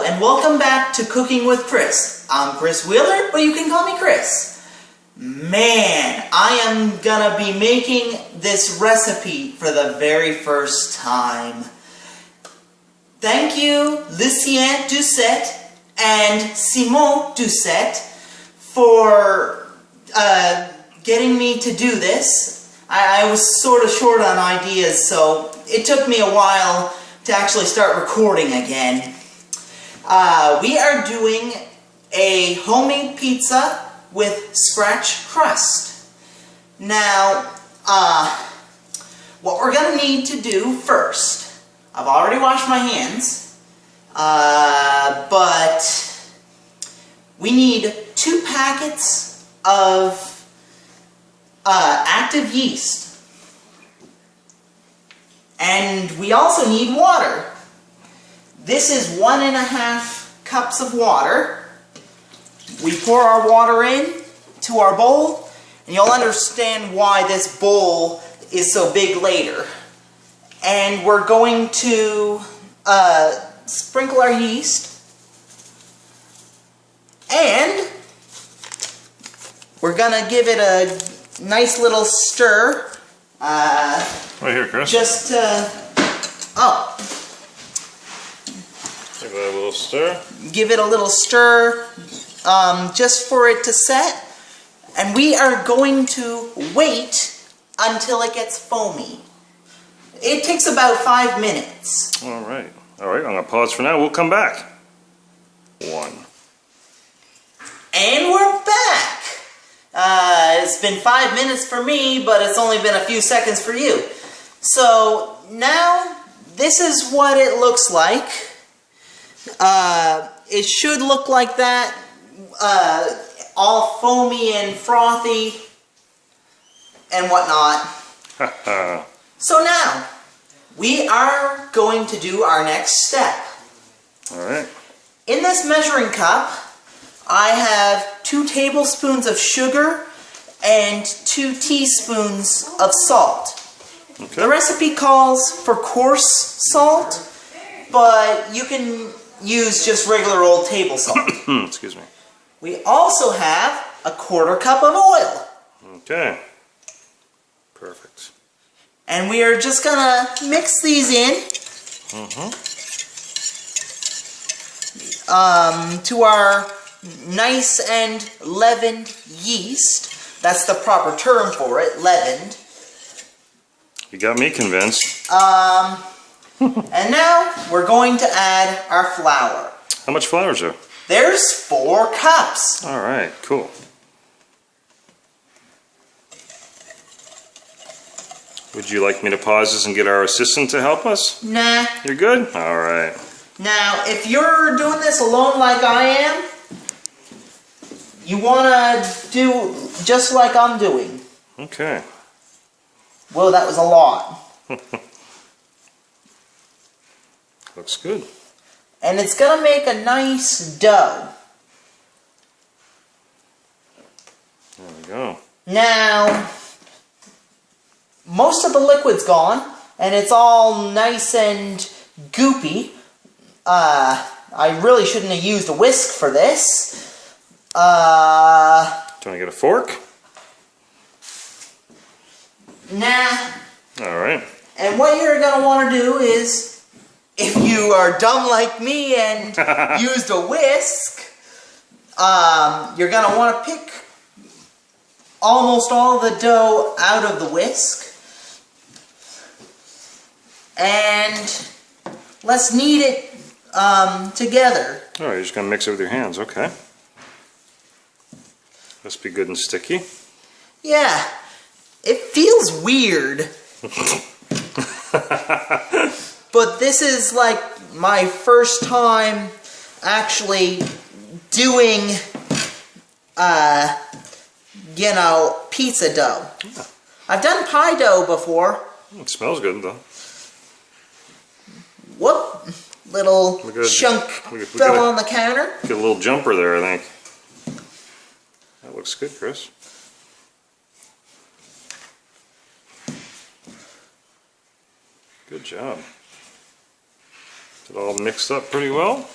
and welcome back to Cooking with Chris. I'm Chris Wheeler, but you can call me Chris. Man, I am gonna be making this recipe for the very first time. Thank you, Lucien Doucet and Simon Doucet, for getting me to do this. I was sort of short on ideas, so it took me a while to actually start recording again. We are doing a homemade pizza with scratch crust. Now, what we're going to need to do first, I've already washed my hands, but we need 2 packets of active yeast. And we also need water. This is 1.5 cups of water. We pour our water in to our bowl, and you'll understand why this bowl is so big later. And we're going to sprinkle our yeast, and we're gonna give it a nice little stir. Right here, Chris. Just Give it a little stir. Give it a little stir, just for it to set. And we are going to wait until it gets foamy. It takes about 5 minutes. All right. I'm gonna pause for now. We'll come back. 1. And we're back. It's been 5 minutes for me, but it's only been a few seconds for you. So now this is what it looks like. It should look like that, all foamy and frothy and whatnot. So now we are going to do our next step. All right. In this measuring cup, I have 2 tablespoons of sugar and 2 teaspoons of salt. Okay. The recipe calls for coarse salt, but you can use just regular old table salt. Excuse me. We also have a 1/4 cup of oil. Okay. Perfect. And we are just gonna mix these in to our nice and leavened yeast. That's the proper term for it, leavened. You got me convinced. And now we're going to add our flour. How much flour is there? There's 4 cups. All right, cool. Would you like me to pause this and get our assistant to help us? Nah. You're good? All right. Now, if you're doing this alone like I am, you want to do just like I'm doing. Okay. Whoa, that was a lot. Looks good. And it's going to make a nice dough. There we go. Now, most of the liquid's gone, and it's all nice and goopy. I really shouldn't have used a whisk for this. Do you want to get a fork? Nah. All right. And what you're going to want to do is, if you are dumb like me and used a whisk, you're going to want to pick almost all the dough out of the whisk. And let's knead it together. All right, you're just going to mix it with your hands. Okay. Must be good and sticky. Yeah. It feels weird. But this is like my first time actually doing, you know, pizza dough. Yeah. I've done pie dough before. It smells good though. Whoop! Little chunk fell on the counter. Get a little jumper there, I think. That looks good, Chris. Good job. Is it all mixed up pretty well?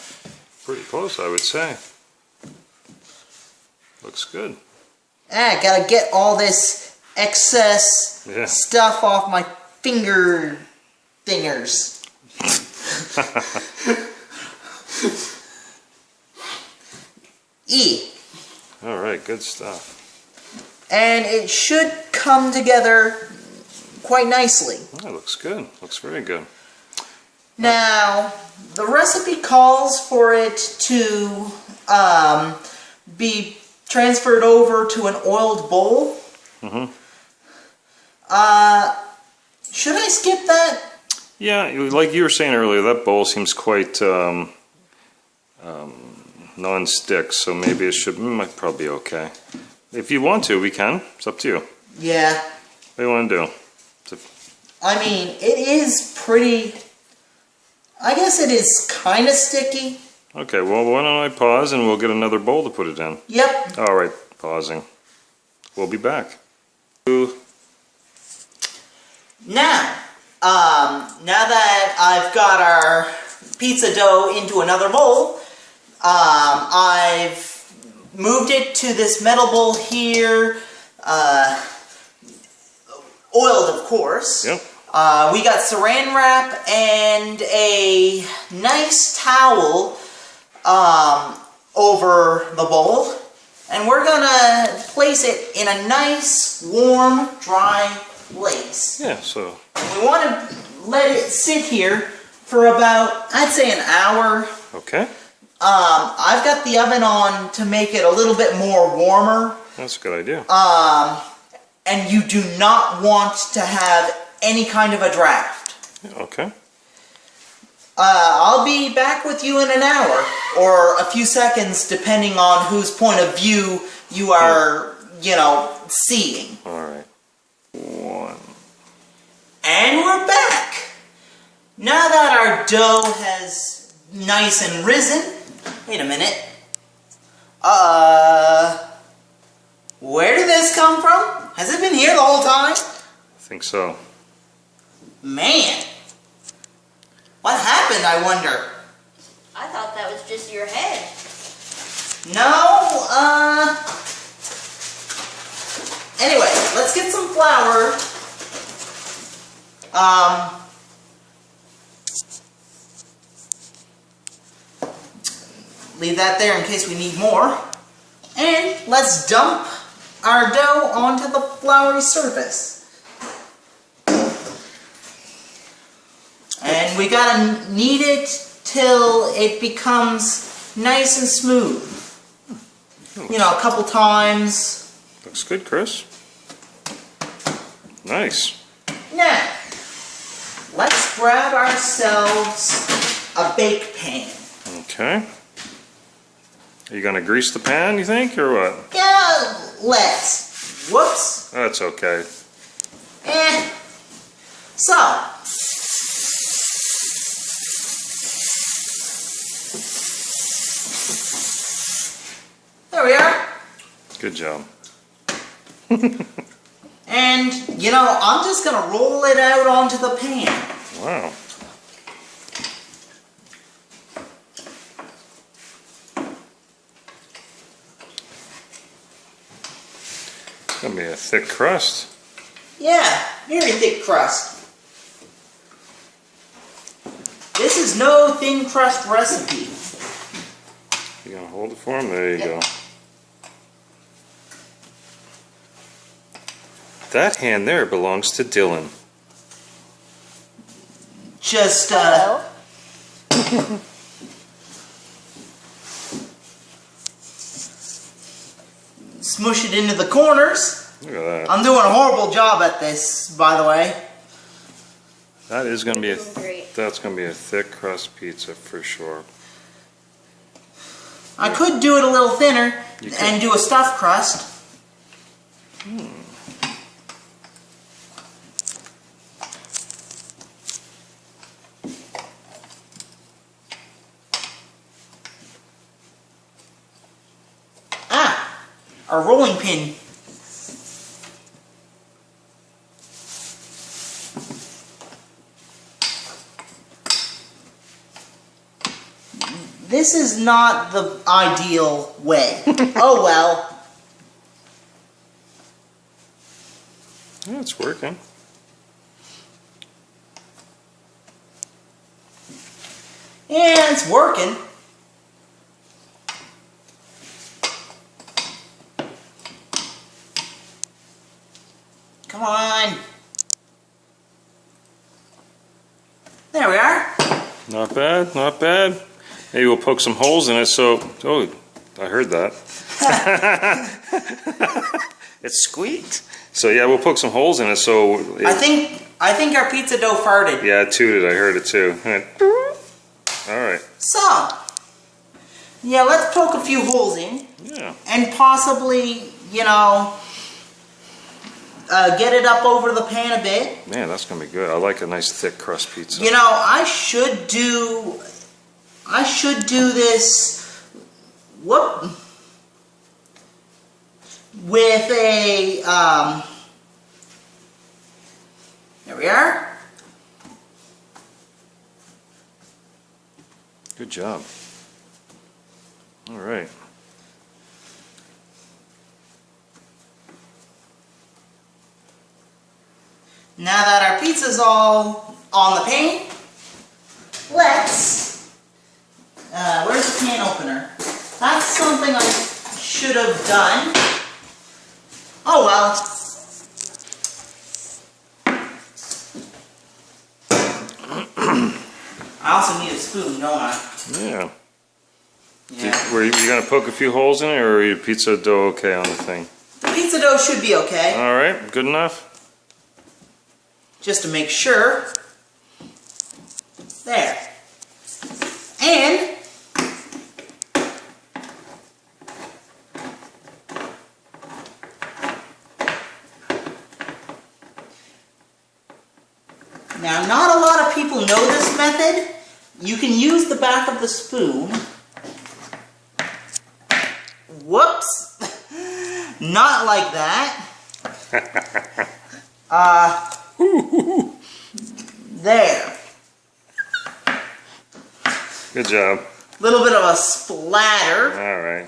Pretty close, I would say. Looks good. Gotta get all this excess Yeah. stuff off my fingers. Alright, good stuff. And it should come together quite nicely. That looks good. Looks very good. Now, the recipe calls for it to be transferred over to an oiled bowl. Mm-hmm. Should I skip that? Yeah, like you were saying earlier, that bowl seems quite non-stick, so maybe it might probably be okay. If you want to, we can. It's up to you. Yeah. What do you want to do? I mean, it is pretty... I guess it is kind of sticky. Okay, well, why don't I pause and we'll get another bowl to put it in. Yep. Alright, pausing. We'll be back. Now that I've got our pizza dough into another bowl, I've moved it to this metal bowl here, oiled of course. Yep. We got saran wrap and a nice towel over the bowl, and we're gonna place it in a nice, warm, dry place. Yeah, so... And we want to let it sit here for about, I'd say, an hour. Okay. I've got the oven on to make it a little bit more warmer. That's a good idea. And you do not want to have any kind of a draft. Okay. I'll be back with you in an hour, or a few seconds, depending on whose point of view you are, seeing. Alright. One. And we're back! Now that our dough has nice and risen... Wait a minute. Where did this come from? Has it been here the whole time? I think so. Man. What happened, I wonder? I thought that was just your head. No, Anyway, let's get some flour. Leave that there in case we need more. And let's dump our dough onto the floury surface. And we gotta knead it till it becomes nice and smooth. A couple times. Looks good, Chris. Nice. Now, let's grab ourselves a bake pan. Okay. Are you going to grease the pan, you think, or what? Yeah, let's. Whoops. That's okay. So. There we are. Good job. And, I'm just going to roll it out onto the pan. Wow. It's going to be a thick crust. Yeah, very thick crust. This is no thin crust recipe. You going to hold it for him? There you go. That hand there belongs to Dylan. Just, smush it into the corners. Look at that. I'm doing a horrible job at this, by the way. That is going to be Great. that's going to be a thick crust pizza for sure. I could do it a little thinner You could. and do a stuffed crust. A rolling pin. This is not the ideal way. Oh well. Yeah, it's working. Yeah, it's working. Come on. There we are. Not bad, not bad. Maybe we'll poke some holes in it so... Oh, I heard that. It squeaked. So yeah, we'll poke some holes in it so... I think our pizza dough farted. Yeah, it tooted. I heard it too. Alright. So, yeah, let's poke a few holes in. Yeah. And possibly, you know, get it up over the pan a bit. Man, that's going to be good. I like a nice thick crust pizza. You know, I should do this, with a, there we are. Good job. All right. Now that our pizza's all on the pan, let's, where's the can opener? That's something I should have done. Oh well. I also need a spoon, don't I? Yeah. Yeah. Were you going to poke a few holes in it, or are your pizza dough okay on the thing? The pizza dough should be okay. All right, good enough. Just to make sure. There. And now, not a lot of people know this method. You can use the back of the spoon. Whoops. Not like that. There. Good job. Little bit of a splatter. All right.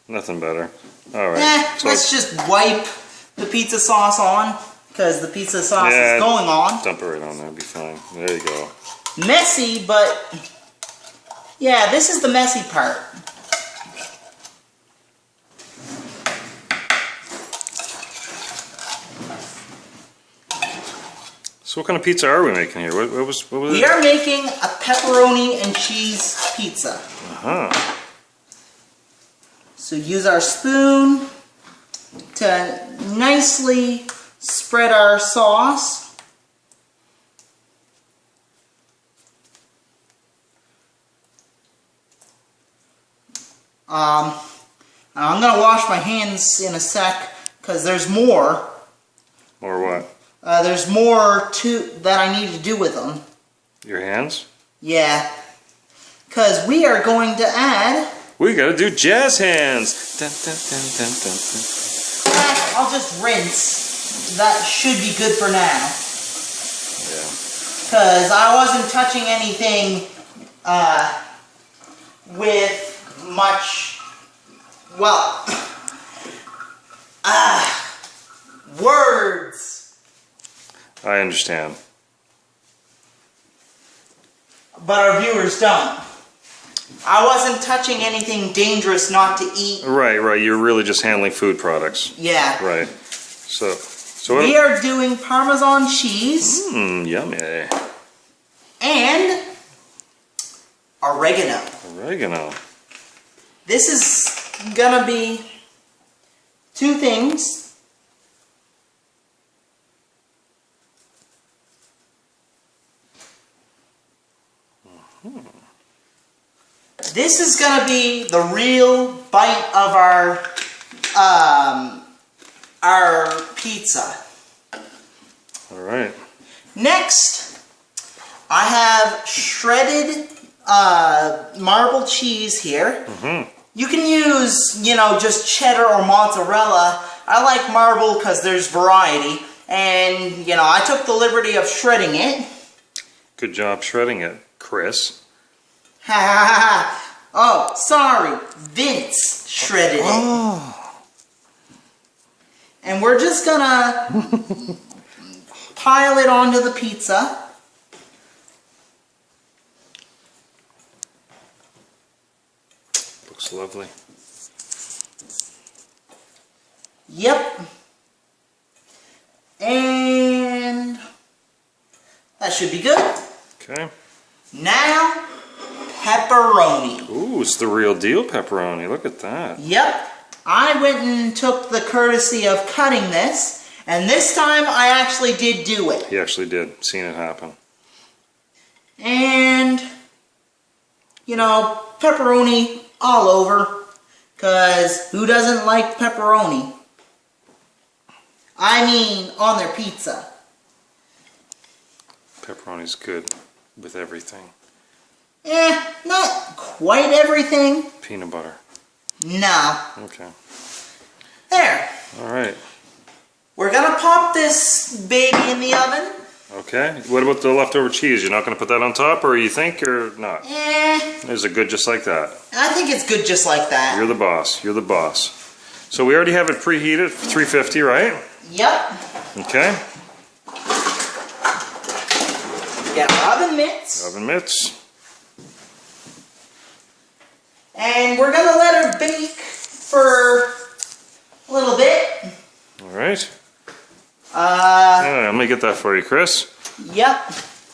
Nothing better. All right. So Let's just wipe the pizza sauce on, because the pizza sauce is going on. Dump it right on there. It'll be fine. There you go. Messy, but yeah, this is the messy part. So what kind of pizza are we making here? What was We are making a pepperoni and cheese pizza. Uh-huh. So use our spoon to nicely spread our sauce. I'm going to wash my hands in a sec, because there's more. Or what? There's more that I need to do with them. Your hands? Yeah. Because we are going to add... We gotta do jazz hands! Dun, dun, dun, dun, dun, dun. I'll just rinse. That should be good for now. Yeah. Because I wasn't touching anything with much... Well... words! I understand. But our viewers don't. I wasn't touching anything dangerous not to eat. Right, right. You're really just handling food products. Yeah. Right. So we are doing Parmesan cheese. Yummy. And oregano. Oregano. This is gonna be two things. This is gonna be the real bite of our pizza. All right. Next, I have shredded marble cheese here. You can use, you know, just cheddar or mozzarella. I like marble because there's variety. And, you know, I took the liberty of shredding it. Good job shredding it, Chris. Ha ha ha ha. Oh, sorry. Vince shredded it. Oh. And we're just gonna pile it onto the pizza. Looks lovely. Yep. And that should be good. Okay. Now, pepperoni. Ooh, it's the real deal pepperoni. Look at that. Yep. I went and took the courtesy of cutting this, and this time I actually did do it. He actually did. Seen it happen. And, you know, pepperoni all over, because who doesn't like pepperoni? I mean, on their pizza. Pepperoni's good with everything. Not quite everything. Peanut butter. No. Okay. There. All right. We're gonna pop this baby in the oven. Okay. What about the leftover cheese? You're not going to put that on top, or you think, or not? Is it good just like that? I think it's good just like that. You're the boss. You're the boss. So we already have it preheated, 350, right? Yep. Okay. Get our oven mitts. Oven mitts. And we're gonna let her bake for a little bit. All right. Yeah, let me get that for you, Chris. Yep.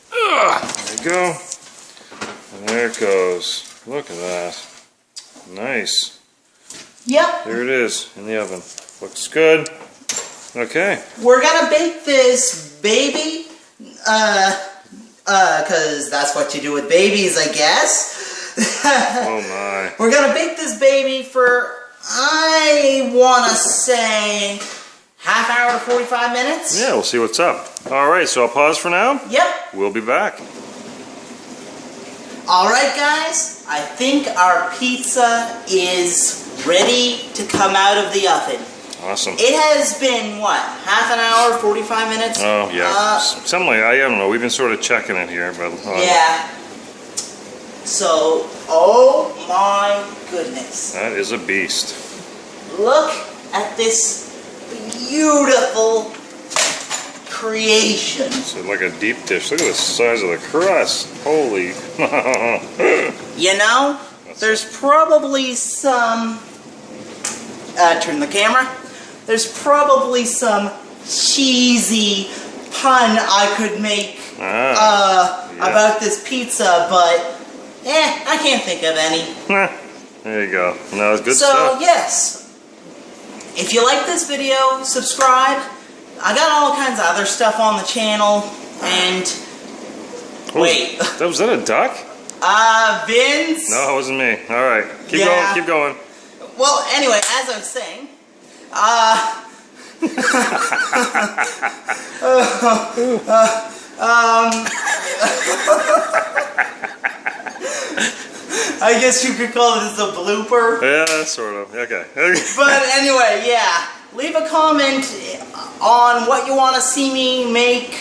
There you go. And there it goes. Look at that. Nice. Yep. There it is in the oven. Looks good. Okay. We're gonna bake this baby, cause that's what you do with babies, I guess. Oh my. We're gonna bake this baby for, I wanna say, half hour to 45 minutes. Yeah, we'll see what's up. All right, so I'll pause for now. Yep. We'll be back. Alright guys, I think our pizza is ready to come out of the oven. Awesome. It has been, what, half an hour, 45 minutes? Oh, yeah. Something like, I don't know, we've been sort of checking it here. But yeah. So, oh my goodness. that is a beast. Look at this beautiful creation. It's like a deep dish. Look at the size of the crust. Holy. You know, there's probably some, turn the camera, there's probably some cheesy pun I could make about this pizza, but I can't think of any. There you go. No, it's good so, stuff. yes, if you like this video, subscribe. I got all kinds of other stuff on the channel, and wait. Was that a duck? Vince? No, it wasn't me. All right. Keep going. Keep going. Well, anyway, as I was saying, I guess you could call this a blooper. Yeah, sort of. Okay. But anyway, yeah. Leave a comment on what you want to see me make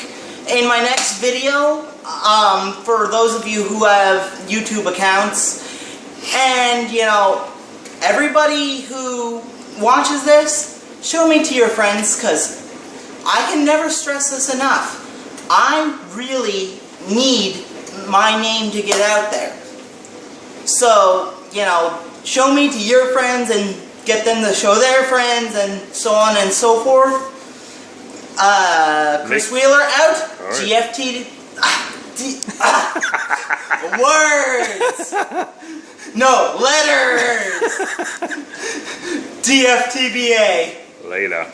in my next video. For those of you who have YouTube accounts. And, you know, everybody who watches this, show me to your friends, because I can never stress this enough. I really need my name to get out there. So, you know, show me to your friends and get them to show their friends and so on and so forth. Chris Wheeler out. Right. GFT. Words. No, letters. DFTBA. Later.